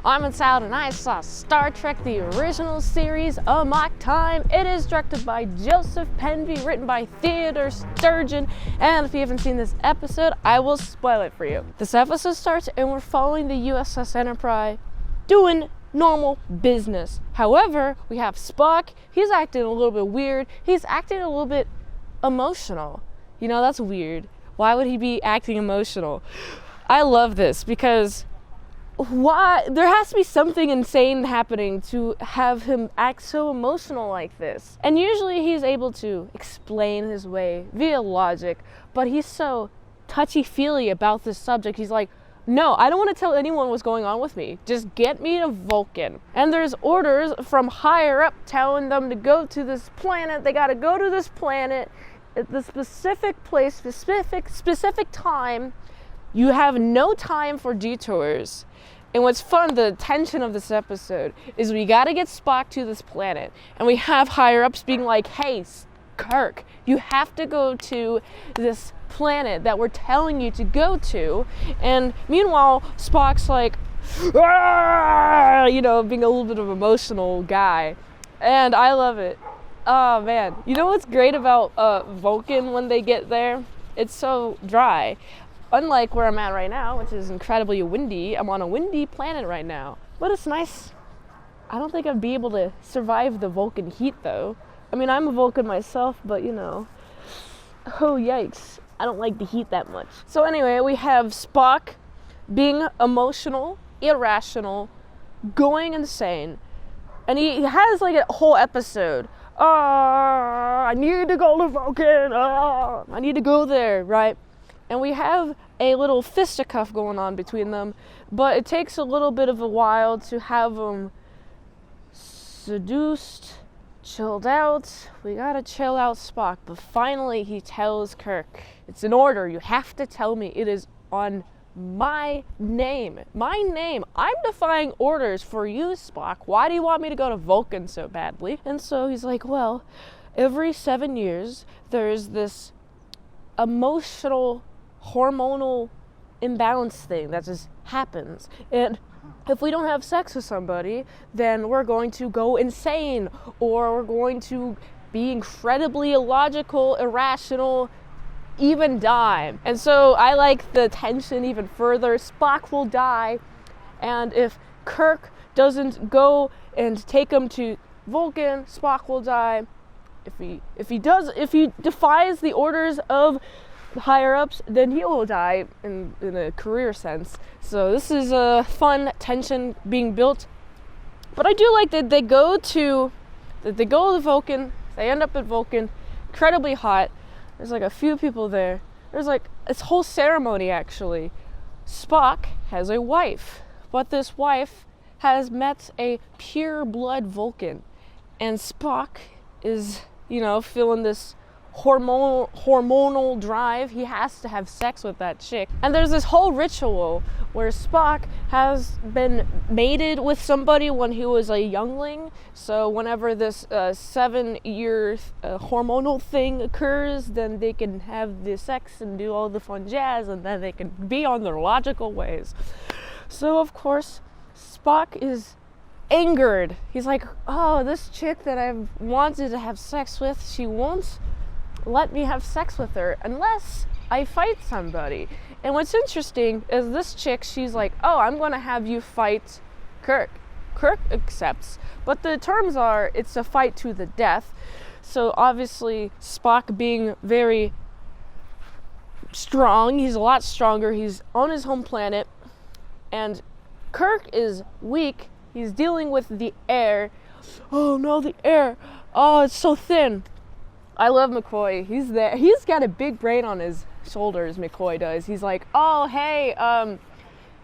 I'm itsmintsalad and I saw Star Trek the original series, Amok Time. It is directed by Joseph Penby, written by Theodore Sturgeon, and if you haven't seen this episode, I will spoil it for you. This episode starts and we're following the USS Enterprise doing normal business. However, we have Spock. He's acting a little bit weird. He's acting a little bit emotional. You know, that's weird. Why would he be acting emotional? I love this because why? There has to be something insane happening to have him act so emotional like this. And usually he's able to explain his way via logic, but he's so touchy-feely about this subject. He's like, no, I don't want to tell anyone what's going on with me. Just get me to Vulcan. And there's orders from higher up telling them to go to this planet. They got to go to this planet at the specific place, specific time. You have no time for detours. And what's fun, the tension of this episode, is we gotta get Spock to this planet. And we have higher-ups being like, hey, Kirk, you have to go to this planet that we're telling you to go to. And meanwhile, Spock's like, you know, being a little bit of an emotional guy. And I love it. Oh, man. You know what's great about Vulcan when they get there? It's so dry. Unlike where I'm at right now, which is incredibly windy. I'm on a windy planet right now. But it's nice. I don't think I'd be able to survive the Vulcan heat, though. I mean, I'm a Vulcan myself, but, you know. Oh, yikes. I don't like the heat that much. So anyway, we have Spock being emotional, irrational, going insane. And he has, like, a whole episode. I need to go to Vulcan. I need to go there, right? And we have a little fisticuff going on between them, but it takes a little bit of a while to have them seduced, chilled out. We gotta chill out Spock, but finally he tells Kirk, it's an order, you have to tell me, it is on my name. My name. I'm defying orders for you, Spock. Why do you want me to go to Vulcan so badly? And so he's like, well, every 7 years, there's this emotional hormonal imbalance thing that just happens, and if we don't have sex with somebody, then we're going to go insane, or we're going to be incredibly illogical, irrational, even die. And so I like the tension even further. Spock will die, and if Kirk doesn't go and take him to Vulcan, Spock will die. If he defies the orders of higher-ups, then he will die in a career sense. So this is a fun tension being built. But I do like that they go to Vulcan. They end up at Vulcan, incredibly hot. There's like a few people there. There's like this whole ceremony actually. Spock has a wife, but this wife has met a pure blood Vulcan, and Spock is, you know, feeling this hormonal drive. He has to have sex with that chick. And there's this whole ritual where Spock has been mated with somebody when he was a youngling. So whenever this 7-year hormonal thing occurs, then they can have the sex and do all the fun jazz, and then they can be on their logical ways. So of course, Spock is angered. He's like, oh, this chick that I've wanted to have sex with, she won't let me have sex with her unless I fight somebody. And what's interesting is this chick, she's like, oh, I'm gonna have you fight Kirk. Kirk accepts, but the terms are, it's a fight to the death. So obviously Spock being very strong, he's a lot stronger, he's on his home planet, and Kirk is weak. He's dealing with the air. Oh no, the air. Oh, it's so thin. I love McCoy. He's there. He's got a big brain on his shoulders, McCoy does. He's like, oh, hey,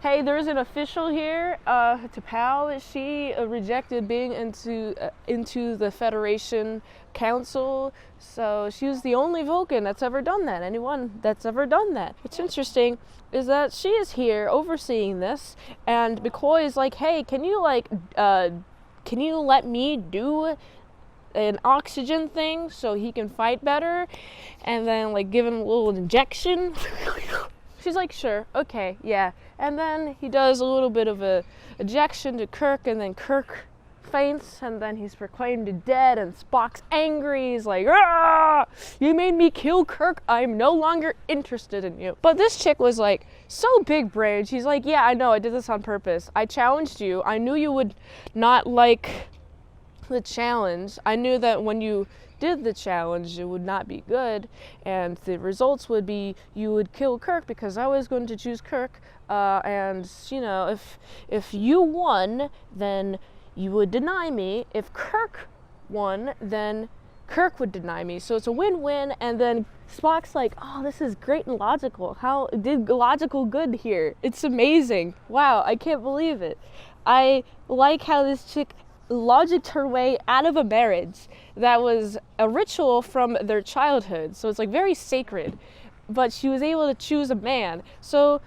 there's an official here, T'Pau. She rejected being into the Federation Council, so she was the only Vulcan that's ever done that, anyone that's ever done that. What's interesting is that she is here overseeing this, and McCoy is like, hey, can you let me do an oxygen thing so he can fight better, and then like give him a little injection. She's like, sure, okay, yeah. And then he does a little bit of a ejection to Kirk, and then Kirk faints, and then he's proclaimed dead, and Spock's angry. He's like, ah, you made me kill Kirk. I'm no longer interested in you. But this chick was like so big brained. She's like, yeah, I know, I did this on purpose. I challenged you. I knew you would not like the challenge. I knew that when you did the challenge, it would not be good, and the results would be you would kill Kirk because I was going to choose Kirk, and you know, if you won, then you would deny me. If Kirk won, then Kirk would deny me. So it's a win-win. And then Spock's like, oh, this is great and logical. How did logical good here? It's amazing. Wow, I can't believe it. I like how this chick logicked her way out of a marriage that was a ritual from their childhood. So it's like very sacred. But she was able to choose a man. So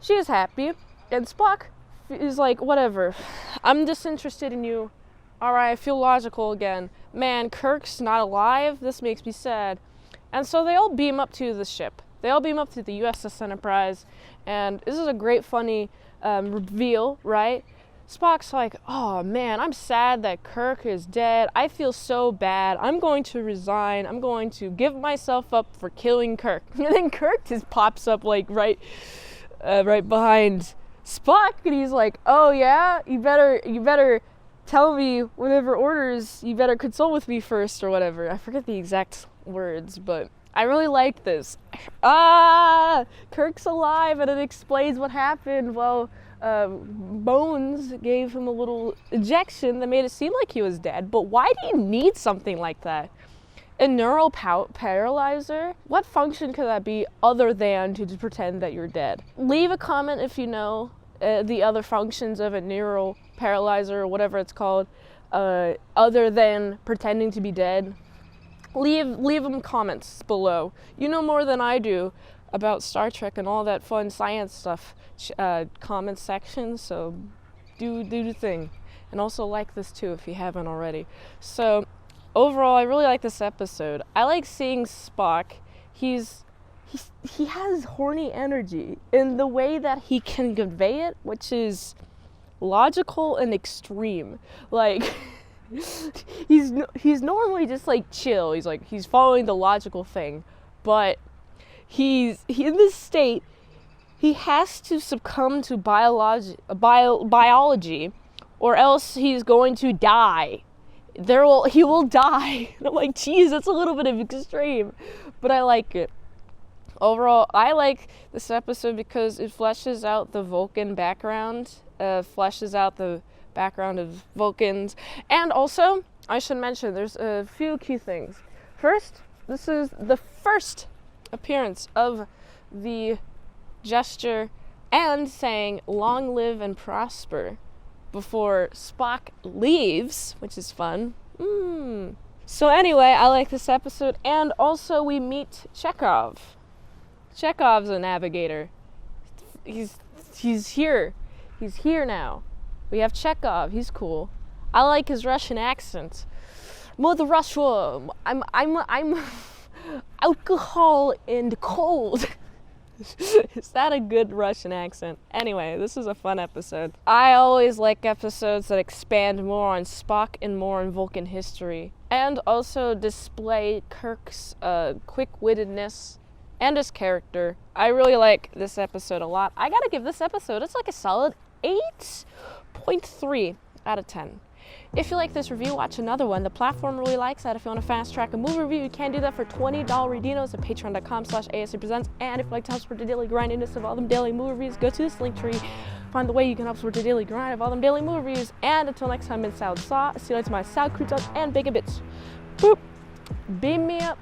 she is happy. And Spock is like, whatever, I'm disinterested in you. All right, I feel logical again. Man, Kirk's not alive. This makes me sad. And so they all beam up to the ship. They all beam up to the USS Enterprise. And this is a great, funny reveal, right? Spock's like, oh man, I'm sad that Kirk is dead. I feel so bad. I'm going to resign. I'm going to give myself up for killing Kirk. And then Kirk just pops up like right behind Spock, and he's like, oh yeah, you better tell me whatever orders, you better consult with me first or whatever. I forget the exact words, but I really like this. Kirk's alive, and it explains what happened. Well, Bones gave him a little injection that made it seem like he was dead, but why do you need something like that? A neural paralyzer? What function could that be other than to pretend that you're dead? Leave a comment if you know the other functions of a neural paralyzer or whatever it's called, other than pretending to be dead. Leave them comments below. You know more than I do about Star Trek and all that fun science stuff. Comment section, so do the thing. And also like this too if you haven't already. So overall, I really like this episode. I like seeing Spock. He has horny energy in the way that he can convey it, which is logical and extreme. Like he's normally just like chill. He's following the logical thing, but he in this state, he has to succumb to biology, or else he's going to die. He will die. And I'm like, geez, that's a little bit of extreme, but I like it. Overall, I like this episode because it fleshes out the Vulcan background, fleshes out the background of Vulcans, and also, I should mention, there's a few key things. First, this is the first appearance of the gesture and saying long live and prosper before Spock leaves, which is fun. So anyway, I like this episode, and also we meet Chekhov. Chekhov's a navigator. He's here. He's here now. We have Chekhov. He's cool. I like his Russian accent. Mother Russia, I'm alcohol and cold. Is that a good Russian accent? Anyway, this is a fun episode. I always like episodes that expand more on Spock and more on Vulcan history, and also display Kirk's quick-wittedness and his character. I really like this episode a lot. I gotta give this episode, it's like a solid 8.3 out of 10. If you like this review, watch another one. The platform really likes that. If you want to fast track a movie review, you can do that for $20 redeemos at patreon.com/ASEPresents. And if you'd like to help support the daily grindiness of all them daily movie reviews, go to this link tree. Find the way you can help support the daily grind of all them daily movie reviews. And until next time, mint salad saw. See you later to my salad croutons and bacon bits. Boop. Beam me up.